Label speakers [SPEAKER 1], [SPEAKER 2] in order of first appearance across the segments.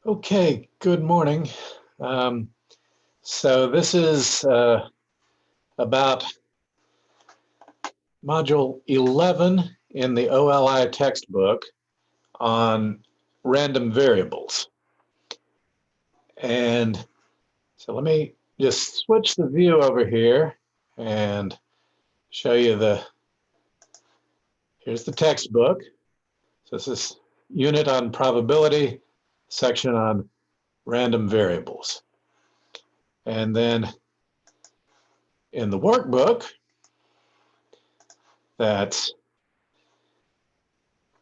[SPEAKER 1] Okay, good morning. So this is about Module 11 in the OLI textbook on random variables. And so let me just switch the view over here and show you here's the textbook. So this is unit on probability, section on random variables. And then in the workbook, that's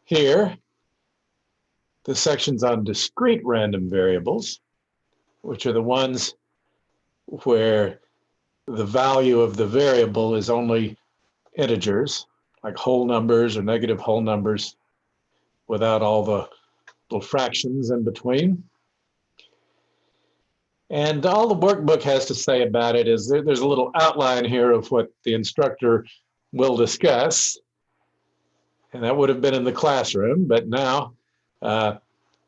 [SPEAKER 1] here, the sections on discrete random variables, which are the ones where the value of the variable is only integers, like whole numbers or negative whole numbers, without all the little fractions in between. And all the workbook has to say about it is there's a little outline here of what the instructor will discuss. And that would have been in the classroom, but now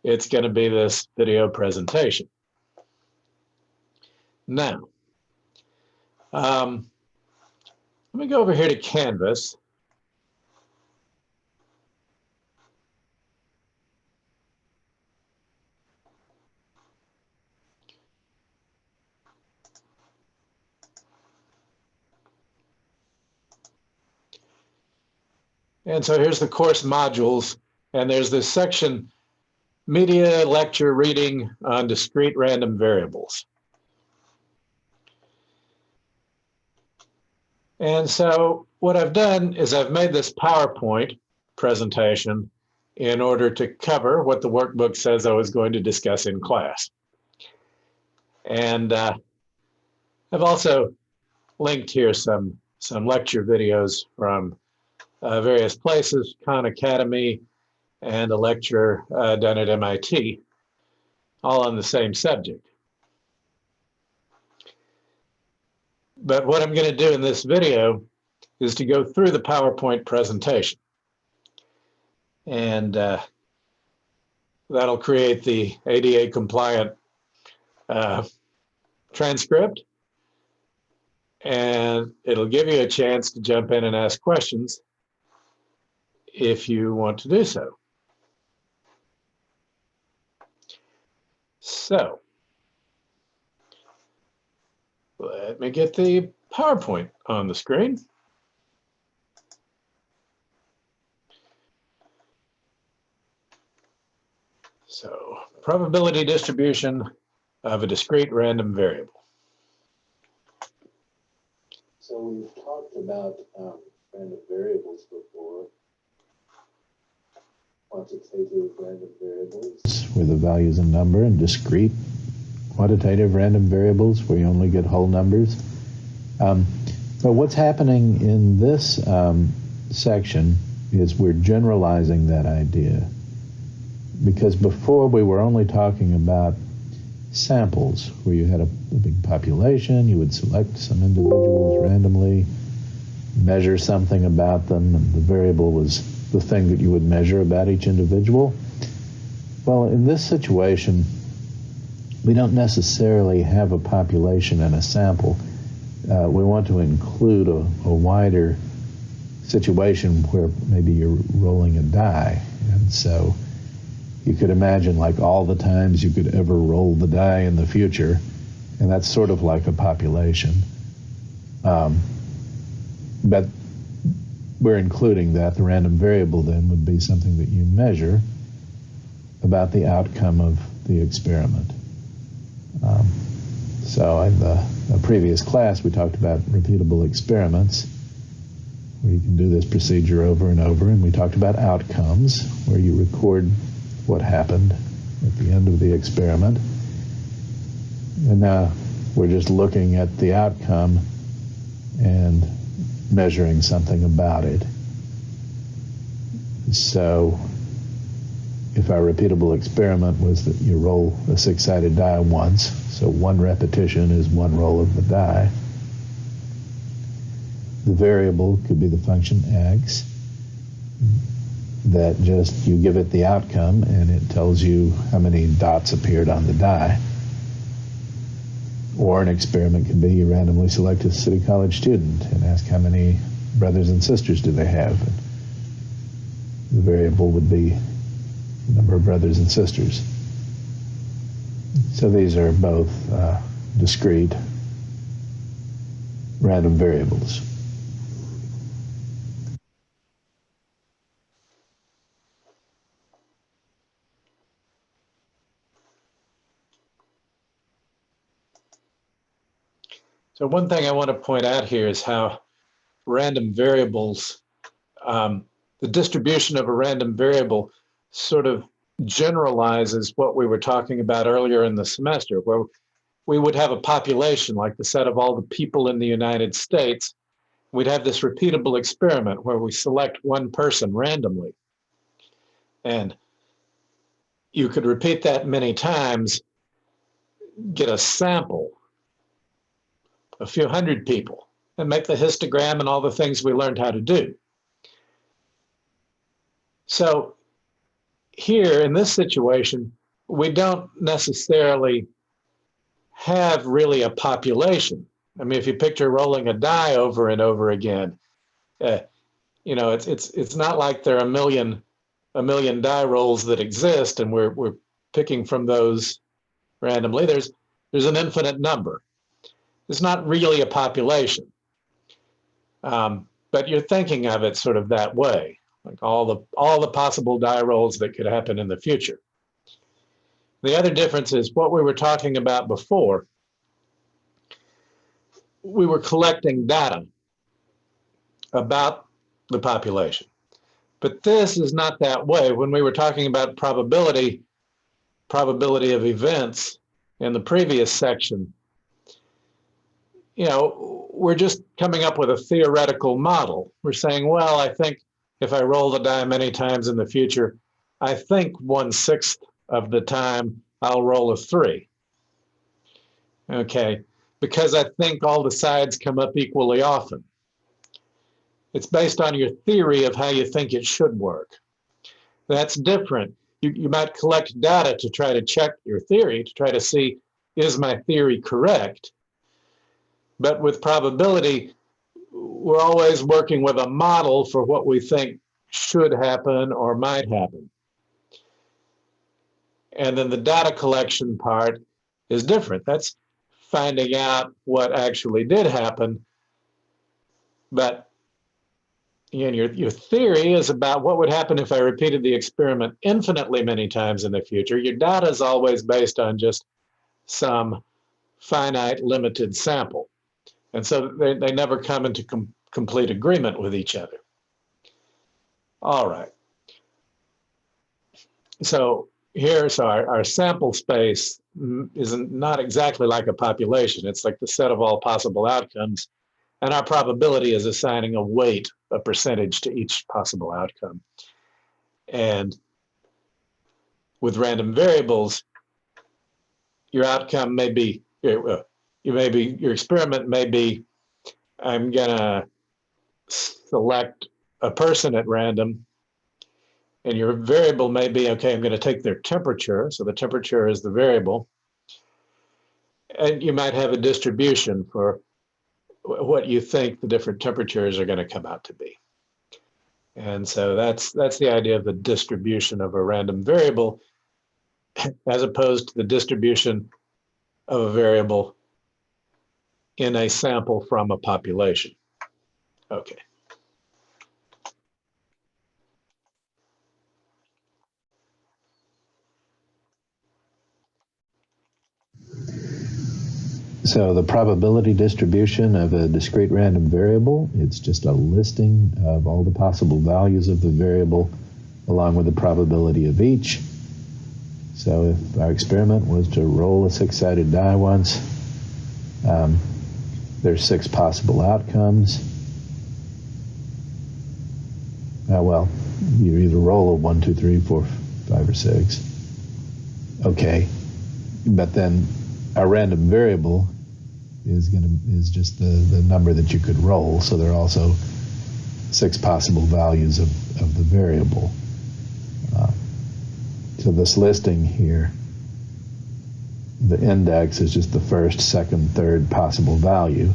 [SPEAKER 1] it's going to be this video presentation. Now, let me go over here to Canvas. And so here's the course modules, and there's this section, Media Lecture Reading on Discrete Random Variables. And so what I've done is I've made this PowerPoint presentation in order to cover what the workbook says I was going to discuss in class. And I've also linked here some lecture videos from various places, Khan Academy, and a lecture done at MIT, all on the same subject. But what I'm going to do in this video is to go through the PowerPoint presentation. And that'll create the ADA compliant transcript. And it'll give you a chance to jump in and ask questions if you want to do so. So, let me get the PowerPoint on the screen. So, probability distribution of a discrete random variable.
[SPEAKER 2] So we've talked about random variables before. Quantitative random variables, where the value is a number, and discrete quantitative random variables, where you only get whole numbers. But what's happening in this section is we're generalizing that idea. Because before we were only talking about samples, where you had a big population, you would select some individuals randomly, measure something about them, and the variable was the thing that you would measure about each individual. Well, in this situation, we don't necessarily have a population and a sample. We want to include a wider situation where maybe you're rolling a die. And so you could imagine like all the times you could ever roll the die in the future, and that's sort of like a population. But we're including that. The random variable then would be something that you measure about the outcome of the experiment. So in the previous class, we talked about repeatable experiments, where you can do this procedure over and over, and we talked about outcomes, where you record what happened at the end of the experiment. And now we're just looking at the outcome and measuring something about it. So if our repeatable experiment was that you roll a six-sided die once, so one repetition is one roll of the die. The variable could be the function x. that just you give it the outcome and it tells you how many dots appeared on the die. Or an experiment could be you randomly select a city college student and ask how many brothers and sisters do they have. And the variable would be the number of brothers and sisters. So these are both discrete random variables.
[SPEAKER 1] So one thing I want to point out here is how random variables, the distribution of a random variable sort of generalizes what we were talking about earlier in the semester, where we would have a population like the set of all the people in the United States. We'd have this repeatable experiment where we select one person randomly. And you could repeat that many times, get a sample, a few hundred people, and make the histogram and all the things we learned how to do. So here in this situation, we don't necessarily have really a population. I mean, if you picture rolling a die over and over again, you know, it's not like there are a million die rolls that exist and we're picking from those randomly. There's an infinite number. It's not really a population, but you're thinking of it sort of that way, like all the possible die rolls that could happen in the future. The other difference is what we were talking about before. We were collecting data about the population, but this is not that way. When we were talking about probability of events in the previous section, you know, we're just coming up with a theoretical model. We're saying, well, I think if I roll the die many times in the future, I think 1/6 of the time I'll roll a 3. Okay, because I think all the sides come up equally often. It's based on your theory of how you think it should work. That's different. You might collect data to try to check your theory, to try to see, is my theory correct? But with probability, we're always working with a model for what we think should happen or might happen. And then the data collection part is different. That's finding out what actually did happen. But you know, your theory is about what would happen if I repeated the experiment infinitely many times in the future. Your data is always based on just some finite limited sample. And so they never come into complete agreement with each other. All right. So here's our sample space is not exactly like a population. It's like the set of all possible outcomes. And our probability is assigning a weight, a percentage to each possible outcome. And with random variables, your outcome may be, your experiment may be, I'm gonna select a person at random, and your variable may be, okay, I'm gonna take their temperature, so the temperature is the variable, and you might have a distribution for what you think the different temperatures are gonna come out to be. And so that's the idea of the distribution of a random variable, as opposed to the distribution of a variable in a sample from a population. Okay.
[SPEAKER 2] So the probability distribution of a discrete random variable, it's just a listing of all the possible values of the variable along with the probability of each. So if our experiment was to roll a 6-sided die once, there's 6 possible outcomes. Well, you either roll a 1, 2, 3, 4, 5, or 6. Okay, but then our random variable is just the number that you could roll. So there are also 6 possible values of the variable. So this listing here, the index is just the first, second, third possible value.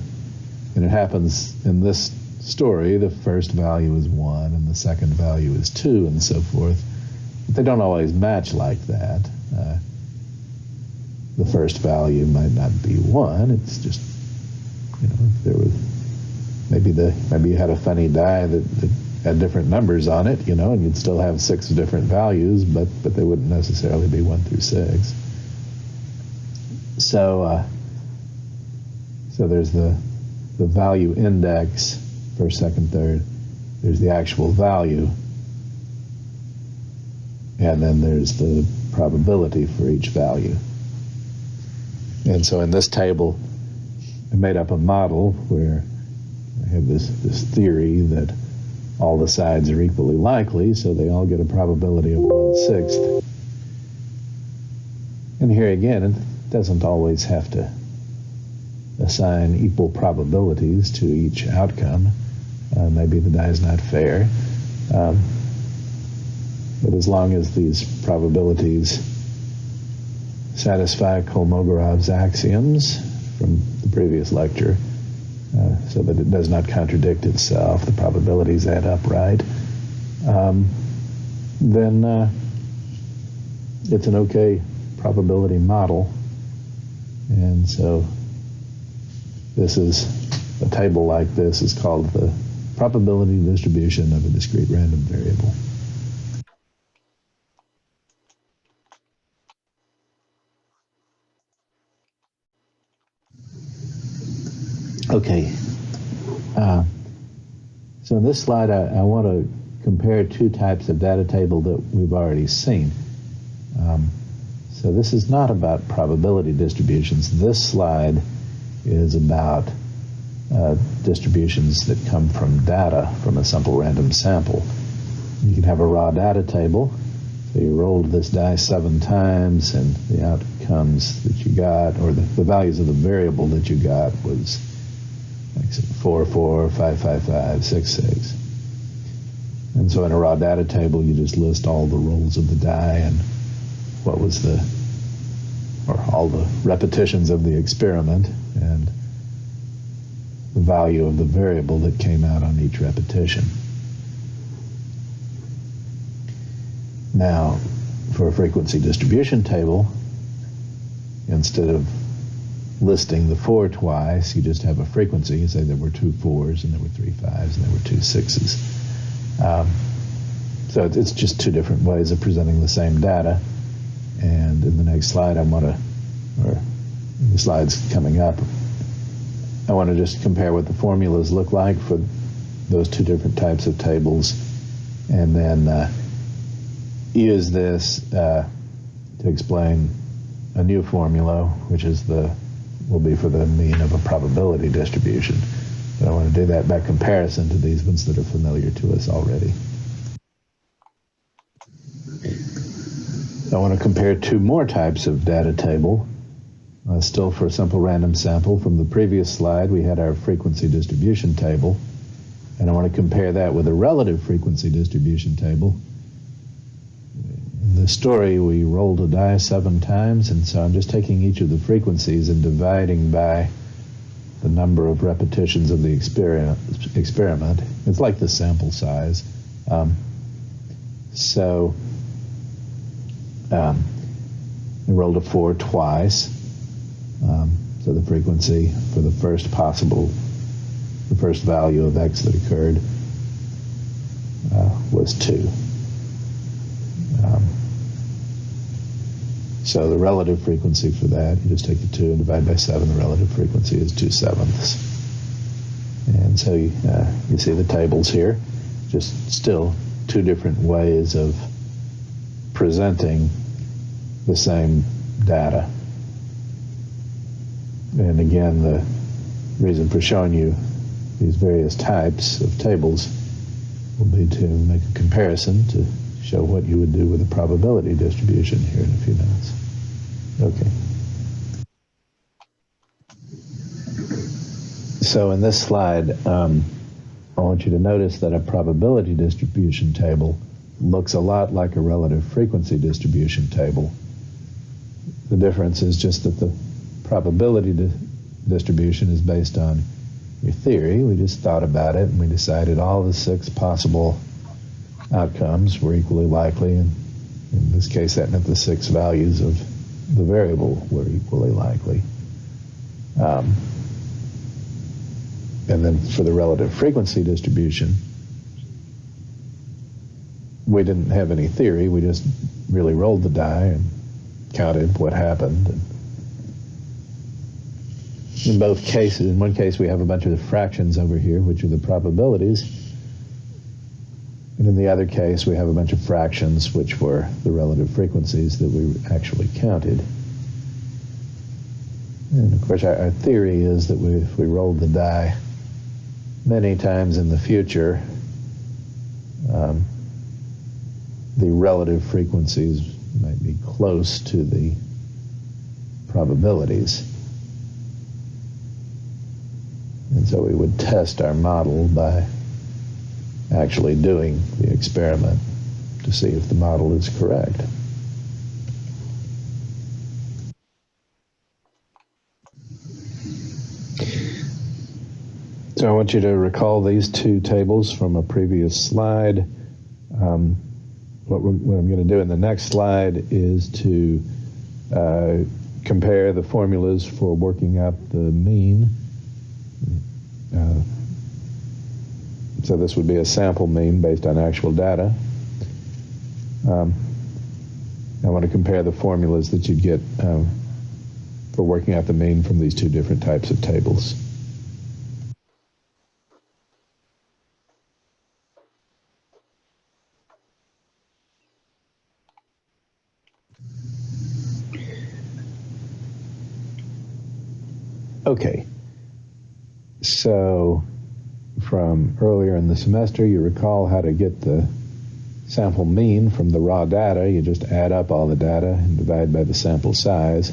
[SPEAKER 2] And it happens in this story, the first value is 1 and the second value is 2 and so forth. But they don't always match like that. The first value might not be 1. It's just, if there was maybe you had a funny die that had different numbers on it, and you'd still have 6 different values, but they wouldn't necessarily be 1 through 6. So there's the value index, first, second, third. There's the actual value, and then there's the probability for each value. And so in this table, I made up a model where I have this theory that all the sides are equally likely, so they all get a probability of 1/6. And here again, it doesn't always have to assign equal probabilities to each outcome. Maybe the die is not fair. But as long as these probabilities satisfy Kolmogorov's axioms from the previous lecture, so that it does not contradict itself, the probabilities add up right, then it's an okay probability model. And so this is a table like this is called the probability distribution of a discrete random variable. Okay. So in this slide, I want to compare 2 types of data table that we've already seen. So this is not about probability distributions. This slide is about distributions that come from data from a simple random sample. You can have a raw data table. So you rolled this die 7 times, and the outcomes that you got, or the values of the variable that you got, was like 4, 4, 5, 5, 5, 6, 6. And so in a raw data table, you just list all the rolls of the die and what was all the repetitions of the experiment and the value of the variable that came out on each repetition. Now, for a frequency distribution table, instead of listing the 4 twice, you just have a frequency. You say there were 2 4s and there were 3 5s and there were 2 6s. So it's just 2 different ways of presenting the same data. And in the next slide, or the slides coming up, I want to just compare what the formulas look like for those 2 different types of tables, and then use this to explain a new formula, which will be for the mean of a probability distribution. But I want to do that by comparison to these ones that are familiar to us already. I want to compare 2 more types of data table, still for a simple random sample. From the previous slide, we had our frequency distribution table, and I want to compare that with a relative frequency distribution table. In the story, we rolled a die 7 times, and so I'm just taking each of the frequencies and dividing by the number of repetitions of the experiment. It's like the sample size. I rolled a 4 twice, so the frequency for the first value of x that occurred was 2. So the relative frequency for that, you just take the 2 and divide by 7. The relative frequency is 2/7. And so you see the tables here, just still 2 different ways of presenting the same data. And again, the reason for showing you these various types of tables will be to make a comparison to show what you would do with a probability distribution here in a few minutes. Okay. So in this slide, I want you to notice that a probability distribution table looks a lot like a relative frequency distribution table. The difference is just that the probability distribution is based on your theory. We just thought about it and we decided all the 6 possible outcomes were equally likely, and in this case that meant the 6 values of the variable were equally likely. And then for the relative frequency distribution, we didn't have any theory. We just really rolled the die and counted what happened. And in both cases, in one case we have a bunch of fractions over here, which are the probabilities. And in the other case, we have a bunch of fractions, which were the relative frequencies that we actually counted. And of course, our theory is that if we rolled the die many times in the future, the relative frequencies might be close to the probabilities. And so we would test our model by actually doing the experiment to see if the model is correct. So I want you to recall these 2 tables from a previous slide. What I'm going to do in the next slide is to compare the formulas for working out the mean. So this would be a sample mean based on actual data. I want to compare the formulas that you'd get for working out the mean from these 2 different types of tables. Okay, so from earlier in the semester, you recall how to get the sample mean from the raw data. You just add up all the data and divide by the sample size.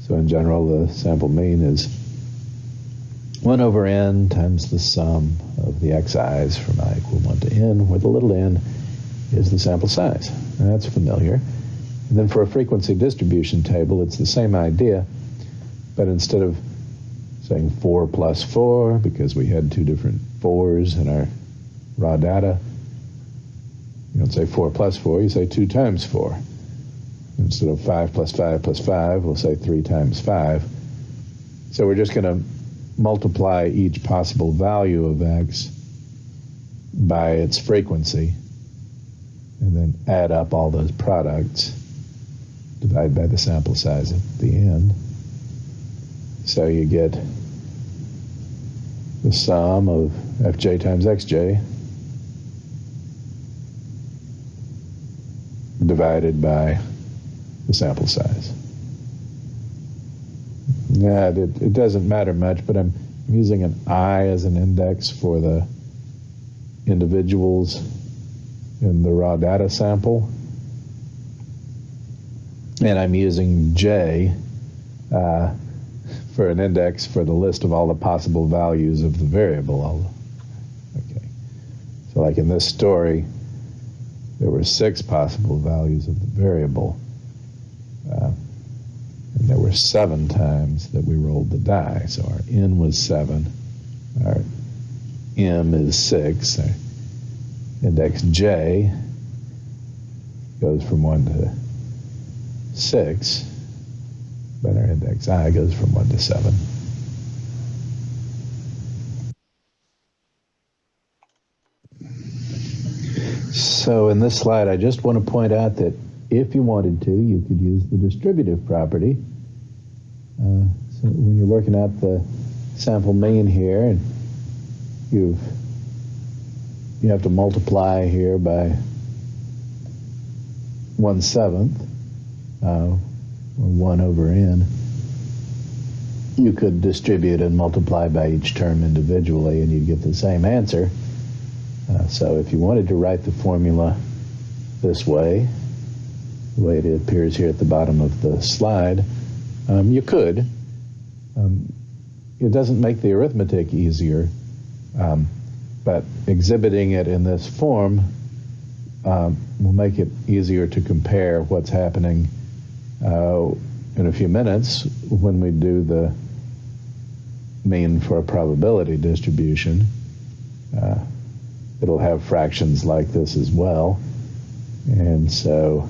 [SPEAKER 2] So in general, the sample mean is 1 over n times the sum of the xi's from I equal 1 to n, where the little n is the sample size. And that's familiar. And then for a frequency distribution table, it's the same idea, but instead of saying 4 plus 4, because we had 2 different 4s in our raw data, you don't say 4 plus 4, you say 2 times 4. Instead of 5 plus 5 plus 5, we'll say 3 times 5. So we're just going to multiply each possible value of x by its frequency, and then add up all those products, divide by the sample size at the end. So you get the sum of fj times xj divided by the sample size. Yeah, it doesn't matter much, but I'm using an I as an index for the individuals in the raw data sample, and I'm using j for an index for the list of all the possible values of the variable. Okay, so like in this story, there were 6 possible values of the variable, and there were 7 times that we rolled the die. So our n was 7, our m is 6, our index j goes from 1 to 6, but our index I goes from 1 to 7. So in this slide, I just want to point out that if you wanted to, you could use the distributive property. So when you're working out the sample mean here, and you have to multiply here by 1/7, or 1 over n. You could distribute and multiply by each term individually, and you'd get the same answer. So if you wanted to write the formula this way, the way it appears here at the bottom of the slide, you could. It doesn't make the arithmetic easier, but exhibiting it in this form we'll make it easier to compare what's happening in a few minutes when we do the mean for a probability distribution. It'll have fractions like this as well. And so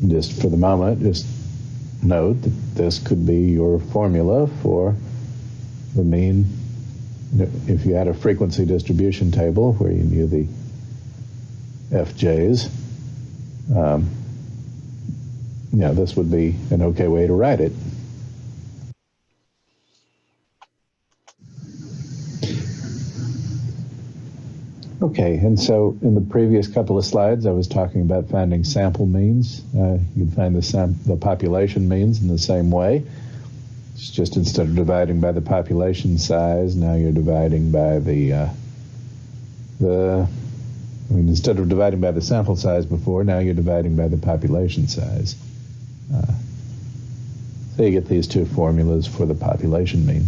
[SPEAKER 2] just for the moment, just note that this could be your formula for the mean. If you had a frequency distribution table where you knew the FJs, this would be an okay way to write it. Okay, and so in the previous couple of slides, I was talking about finding sample means. You can find the population means in the same way. It's just instead of dividing by the population size, now you're dividing by instead of dividing by the sample size before, now you're dividing by the population size. So you get these two formulas for the population mean.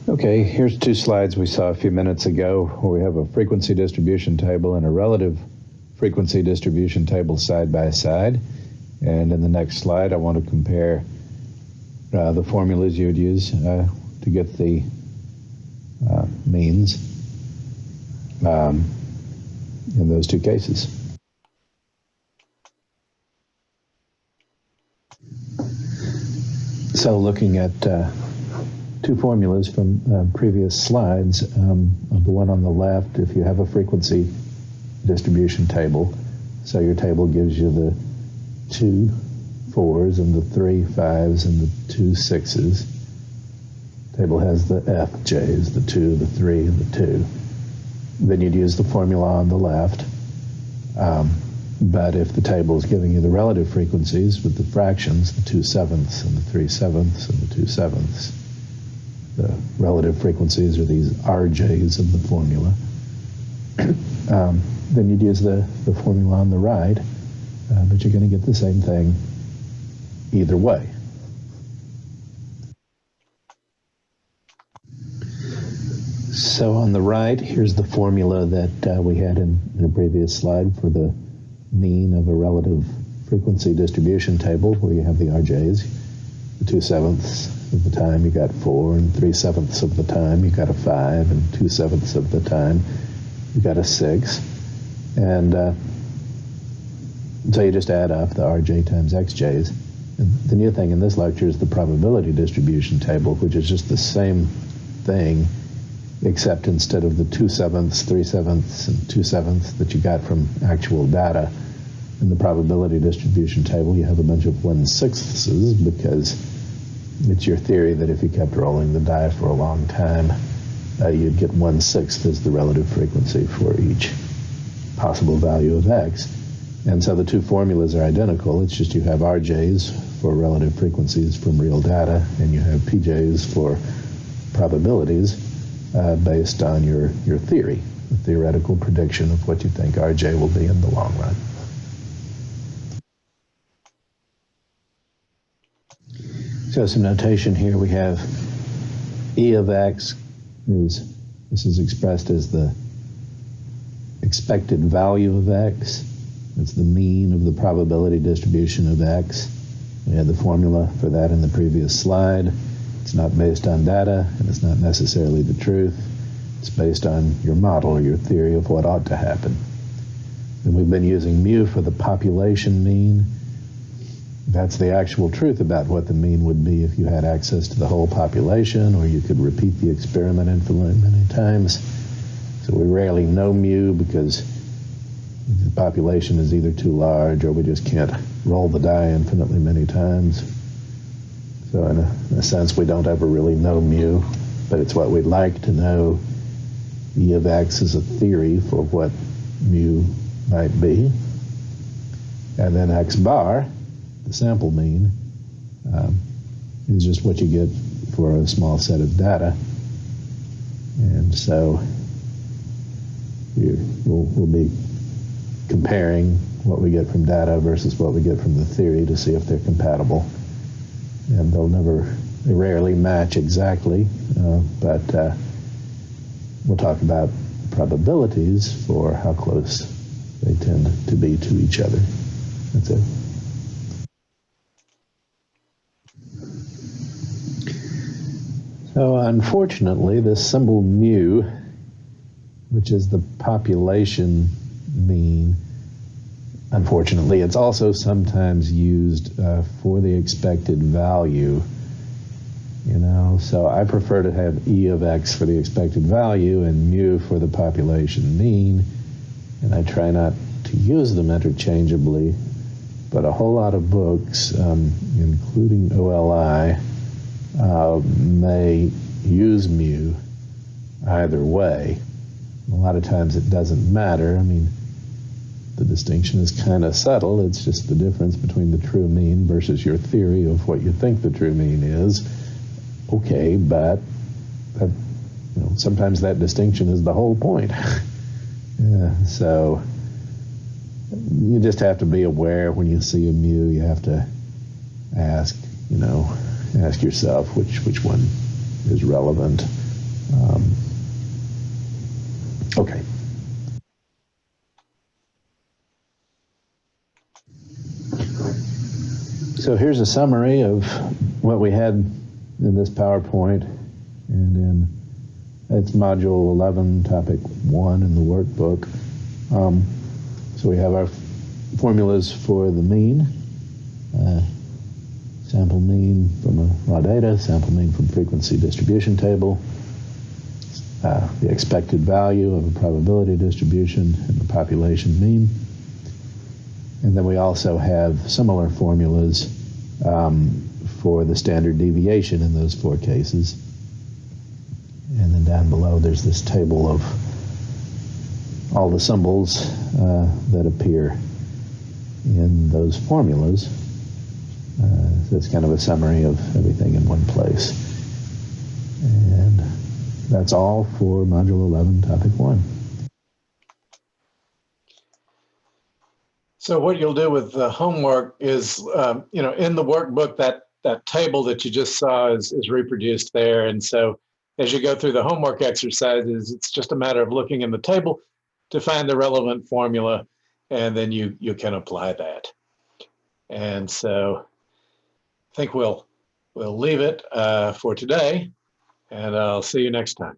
[SPEAKER 2] Okay, here's two slides we saw a few minutes ago where we have a frequency distribution table and a relative frequency distribution table side by side. And in the next slide, I want to compare the formulas you would use to get the means in those two cases. So looking at two formulas from previous slides. The one on the left, if you have a frequency distribution table, so your table gives you the 2 4s and the 3 5s and the 2 6s. Table has the FJs, the 2, the 3, and the 2. Then you'd use the formula on the left. But if the table is giving you the relative frequencies with the fractions, the 2 7ths and the 3 7ths and the 2 7ths, the relative frequencies are these RJs of the formula. Then you'd use the formula on the right, but you're going to get the same thing either way. So on the right, here's the formula that we had in the previous slide for the mean of a relative frequency distribution table, where you have the RJs. The 2 7ths of the time you got 4, and 3 7ths of the time you got a 5, and 2 7ths of the time you got a 6. And so you just add up the RJ times XJs. And the new thing in this lecture is the probability distribution table, which is just the same thing, except instead of the 2 7ths, 3 7ths, and 2 7ths that you got from actual data, in the probability distribution table you have a bunch of 1/6ths, because it's your theory that if you kept rolling the die for a long time, you'd get 1/6 as the relative frequency for each possible value of x. And so the two formulas are identical. It's just you have RJs for relative frequencies from real data, and you have PJs for probabilities based on your theory, the theoretical prediction of what you think RJ will be in the long run. So some notation here. We have E of x this is expressed as the expected value of x. It's the mean of the probability distribution of x. We had the formula for that in the previous slide. It's not based on data, and it's not necessarily the truth. It's based on your model or your theory of what ought to happen. And we've been using mu for the population mean. That's the actual truth about what the mean would be if you had access to the whole population, or you could repeat the experiment infinitely many times. So we rarely know mu because the population is either too large or we just can't roll the die infinitely many times. So in a sense, we don't ever really know mu, but it's what we'd like to know. E of x is a theory for what mu might be. And then x bar, the sample mean, is just what you get for a small set of data. And so we'll be comparing what we get from data versus what we get from the theory to see if they're compatible. and they rarely match exactly, but we'll talk about probabilities for how close they tend to be to each other. That's it. So unfortunately, this symbol mu, which is the population mean, unfortunately, it's also sometimes used for the expected value. So I prefer to have E of x for the expected value and mu for the population mean, and I try not to use them interchangeably, but a whole lot of books, including OLI, may use mu either way. A lot of times it doesn't matter. I mean, the distinction is kind of subtle. It's just the difference between the true mean versus your theory of what you think the true mean is. Okay, but that, sometimes that distinction is the whole point. So you just have to be aware when you see a mu. You have to ask yourself which one is relevant. Okay. So here's a summary of what we had in this PowerPoint, and it's Module 11, Topic 1 in the workbook. So we have our formulas for the mean, sample mean from raw data, sample mean from frequency distribution table, the expected value of a probability distribution, and the population mean. And then we also have similar formulas for the standard deviation in those 4 cases. And then down below there's this table of all the symbols that appear in those formulas. So it's kind of a summary of everything in one place. And that's all for Module 11, Topic 1.
[SPEAKER 1] So what you'll do with the homework is, in the workbook, that table that you just saw is reproduced there. And so as you go through the homework exercises, it's just a matter of looking in the table to find the relevant formula, and then you can apply that. And so I think we'll leave it for today, and I'll see you next time.